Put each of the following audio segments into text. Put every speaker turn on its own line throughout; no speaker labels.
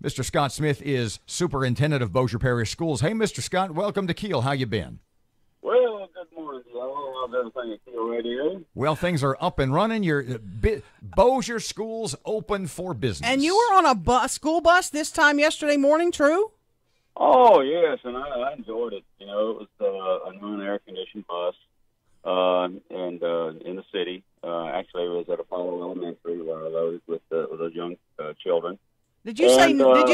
Mr. Scott Smith is Superintendent of Bossier Parish Schools. Hey, Mr. Scott, welcome to KEEL. How you been?
Well, good morning, y'all. How's everything at KEEL Radio?
Well, things are up and running. Your Bossier Schools open for business.
And you were on a school bus this time yesterday morning, true?
Oh, yes, and I enjoyed it. You know, it was a non-air-conditioned bus and in the city. Actually, it was at Apollo Elementary where I loaded with those young children.
Did you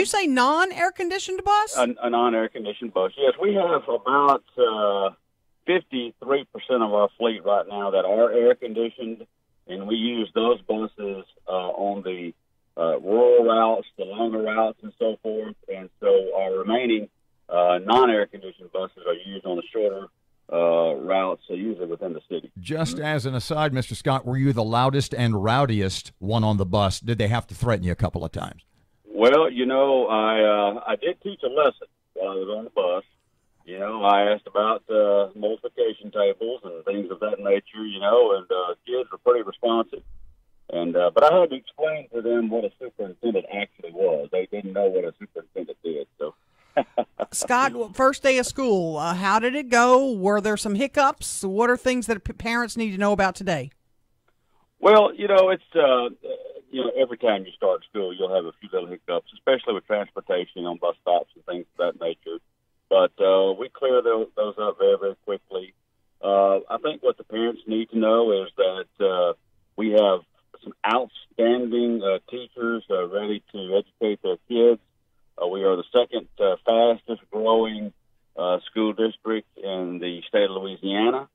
say non-air-conditioned bus?
A non-air-conditioned bus. Yes, we have about 53% of our fleet right now that are air-conditioned, and we use those buses on the rural routes, the longer routes, and so forth. And so our remaining non-air-conditioned buses are used on the shorter routes, usually within the city.
Just as an aside, Mr. Scott, were you the loudest and rowdiest one on the bus? Did they have to threaten you a couple of times?
Well, you know, I did teach a lesson while I was on the bus. You know, I asked about multiplication tables and things of that nature, you know, and kids were pretty responsive. And but I had to explain to them what a superintendent actually was. They didn't know what a superintendent did. So,
Scott, first day of school, how did it go? Were there some hiccups? What are things that parents need to know about today?
Well, you know, it's you know, every time you start school, you'll have a few little hiccups, especially with transportation on bus stops and things of that nature. But we clear those up very, very quickly. I think what the parents need to know is that we have some outstanding teachers ready to educate their kids. We are the second fastest growing school district in the state of Louisiana,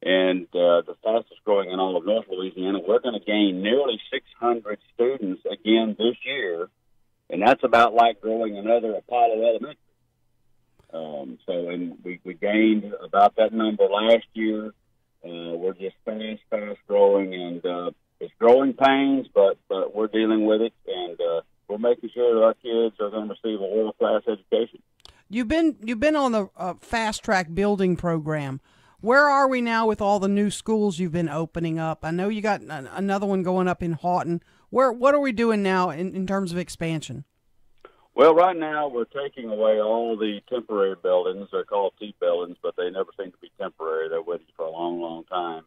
and the fastest growing in all of North Louisiana. We're going to gain nearly 600 students again this year, and that's about like growing another Apollo Elementary. And we gained about that number last year. We're just fast growing, and it's growing pains, but we're dealing with it, and we're making sure that our kids are going to receive a world-class education.
You've been on the fast track building program. Where are we now with all the new schools you've been opening up? I know you got another one going up in Houghton. What are we doing now in terms of expansion?
Well, right now we're taking away all the temporary buildings. They're called T buildings, but they never seem to be temporary. They're with you for a long, long time.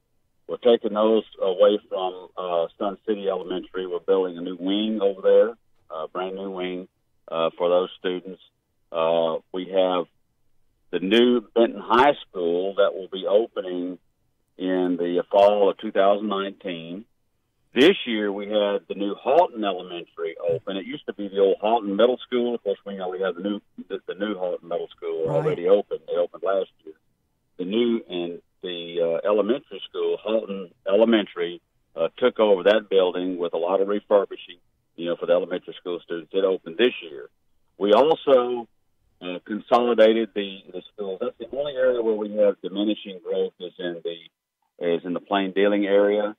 We're taking those away from Sun City Elementary. We're building a new wing over there, a brand new wing for those students. We have the new Benton High School that will be opening in the fall of 2019. This year we had the new Houghton Elementary open. It used to be the old Houghton Middle School. Of course, we know we have the new Houghton Middle School already open. It opened last year. The new and the elementary school, Houghton Elementary, took over that building with a lot of refurbishing, you know, for the elementary school students. It opened this year. We also consolidated the schools. That's the only area where we have diminishing growth is in the plain dealing area.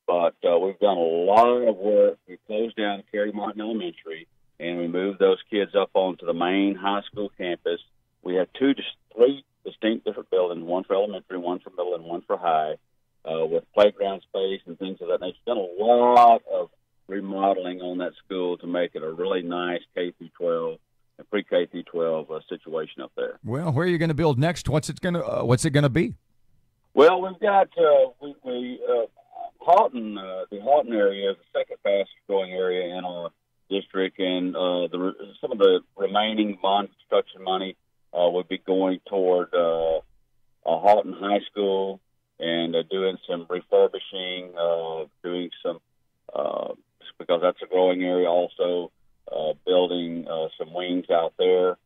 But we've done a lot of work. We closed down Carey Martin Elementary, and we moved those kids up onto the main high school campus. We have three distinct different buildings, one for elementary, one for middle, and one for high, with playground space and things of that nature. We've done a lot of remodeling on that school to make it a really nice K through 12 and pre-K through 12 situation up there.
Well, where are you going to build next? What's it going to be?
Well, we've got Houghton, the Houghton area is the second fastest growing area in our district, and some of the remaining bond construction money would be going toward Houghton High School and doing some refurbishing, doing some because that's a growing area. Also, building some wings out there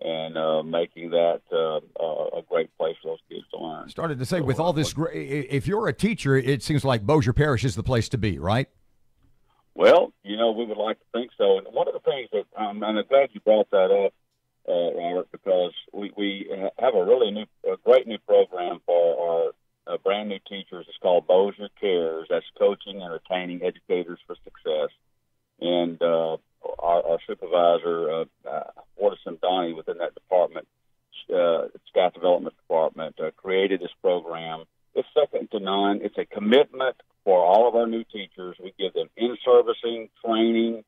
and making that a great place for those kids to learn.
Started to say, with all this, if you're a teacher, it seems like Bossier Parish is the place to be, right?
Well, you know, we would like to think so. And one of the things that, and I'm glad you brought that up, Robert, because we have a great new program for our brand new teachers. It's called Bossier Cares. That's coaching and retaining educators for success. And our supervisor, Waterson Donnie, within that department, staff development department, created this program. It's second to none. It's a commitment for all of our new teachers. We give them in-servicing training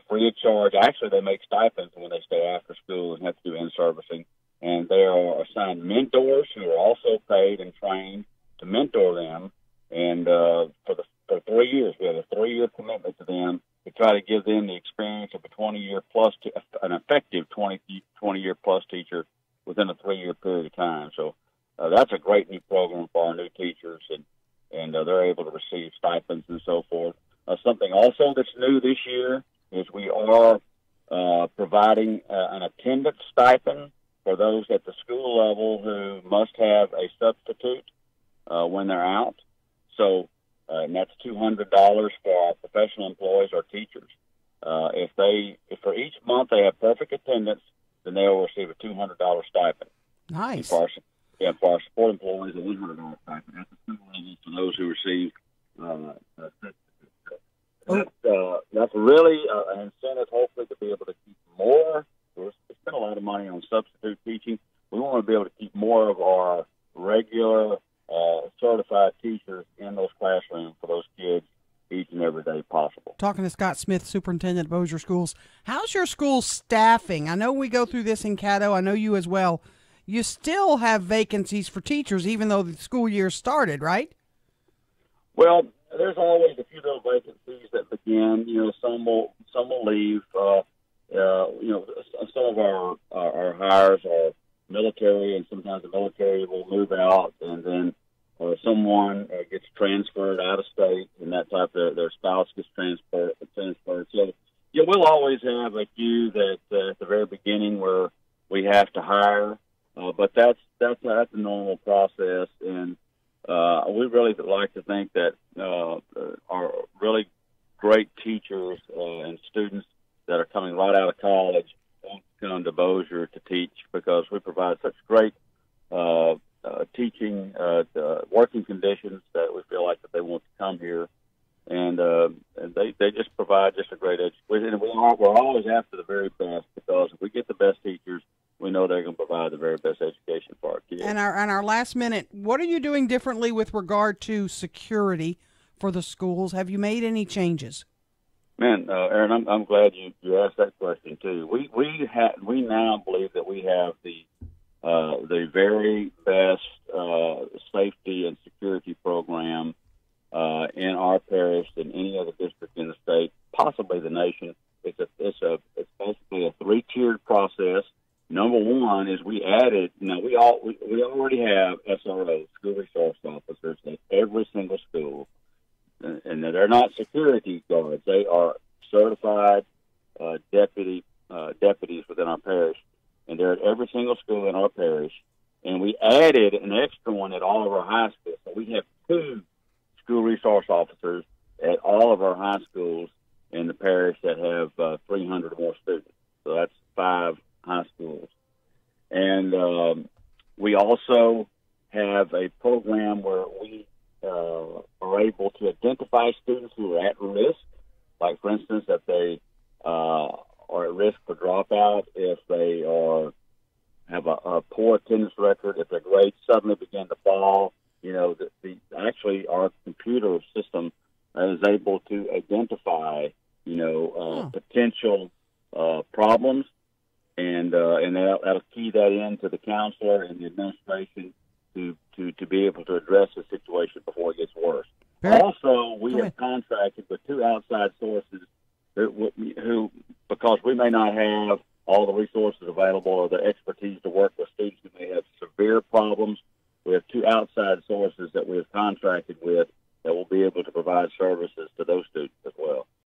free of charge. Actually, they make stipends when they stay after school and have to do in-servicing. And they are assigned mentors who are also paid and trained to mentor them. And for 3 years, we have a 3-year commitment to them to try to give them the experience of a 20-year plus, an effective 20-year plus teacher within a 3-year period of time. So that's a great new program for our new teachers, and they're able to receive stipends and so forth. Something also that's new this year is we are providing an attendance stipend for those at the school level who must have a substitute when they're out. So, and that's $200 for our professional employees or teachers. If for each month they have perfect attendance, then they will receive a $200 stipend.
Nice.
For our support employees, a $100 stipend at the school level for those who receive that's really an incentive, hopefully, to be able to keep more. We spend a lot of money on substitute teaching. We want to be able to keep more of our regular certified teachers in those classrooms for those kids each and every day possible.
Talking to Scott Smith, Superintendent of Bossier Schools. How's your school staffing? I know we go through this in Caddo. I know you as well. You still have vacancies for teachers, even though the school year started, right?
Well, there's always a few little vacancies that begin. Some will leave. Some of our hires are military, and sometimes the military will move out, and then someone gets transferred out of state, and that type of their spouse gets transferred. So, we'll always have a few that at the very beginning where we have to hire, but that's a normal process, and we really like to think that our really great teachers and students that are coming right out of college want to come to Bossier to teach, because we provide such great teaching working conditions that we feel like that they want to come here, and they just provide just a great education. And we're always after the very best, because if we get the best teachers, we know they're going to provide the very best education for our kids.
And our last minute, what are you doing differently with regard to security for the schools? Have you made any changes?
Man, Erin, I'm glad you asked that question too. We now believe that we have the very best safety and security program in our parish than any other district in the state, possibly the nation. It's basically a 3-tiered process. Number one is we added. We already have SROs, school resource officers, at every single school, and they're not security guards. They are certified deputies within our parish, and they're at every single school in our parish. And we added an extra one at all of our high schools. So we have 2 school resource officers at all of our high schools in the parish that have 300 or more students. So that's 5 high schools. And we also have a program where we are able to identify students who are at risk, like, for instance, that they are at risk for dropout if they have a poor attendance record, if their grades suddenly begin to fall. Actually our computer system is able to identify, potential problems, and that'll key that into the counselor and the administration to be able to address the situation before it gets worse. Also, we have contracted with 2 outside sources who, because we may not have all the resources available or the expertise to work with students who may have severe problems, we have 2 outside sources that we have contracted with that will be able to provide services to those students as well.